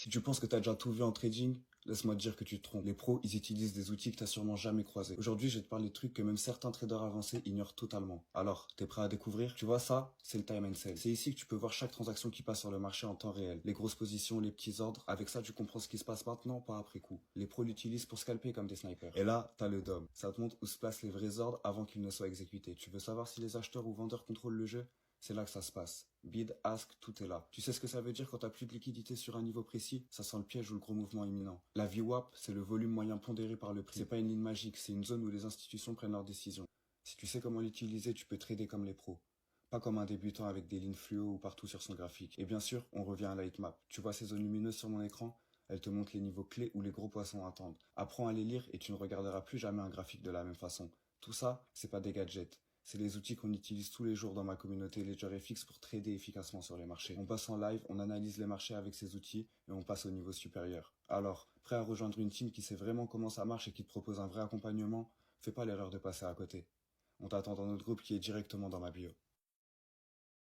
Si tu penses que t'as déjà tout vu en trading, laisse-moi te dire que tu te trompes. Les pros, ils utilisent des outils que t'as sûrement jamais croisés. Aujourd'hui, je vais te parler de trucs que même certains traders avancés ignorent totalement. Alors, t'es prêt à découvrir? Tu vois ça? C'est le time and sell. C'est ici que tu peux voir chaque transaction qui passe sur le marché en temps réel. Les grosses positions, les petits ordres. Avec ça, tu comprends ce qui se passe maintenant, pas après coup. Les pros l'utilisent pour scalper comme des snipers. Et là, t'as le DOM. Ça te montre où se placent les vrais ordres avant qu'ils ne soient exécutés. Tu veux savoir si les acheteurs ou vendeurs contrôlent le jeu? C'est là que ça se passe. Bid, ask, tout est là. Tu sais ce que ça veut dire quand t'as plus de liquidité sur un niveau précis? Ça sent le piège ou le gros mouvement imminent. La VWAP, c'est le volume moyen pondéré par le prix. C'est pas une ligne magique, c'est une zone où les institutions prennent leurs décisions. Si tu sais comment l'utiliser, tu peux trader comme les pros. Pas comme un débutant avec des lignes fluo ou partout sur son graphique. Et bien sûr, on revient à la heatmap. Tu vois ces zones lumineuses sur mon écran? Elles te montrent les niveaux clés où les gros poissons attendent. Apprends à les lire et tu ne regarderas plus jamais un graphique de la même façon. Tout ça, c'est pas des gadgets. C'est les outils qu'on utilise tous les jours dans ma communauté LedgerFX pour trader efficacement sur les marchés. On passe en live, on analyse les marchés avec ces outils et on passe au niveau supérieur. Alors, prêt à rejoindre une team qui sait vraiment comment ça marche et qui te propose un vrai accompagnement? Fais pas l'erreur de passer à côté. On t'attend dans notre groupe qui est directement dans ma bio.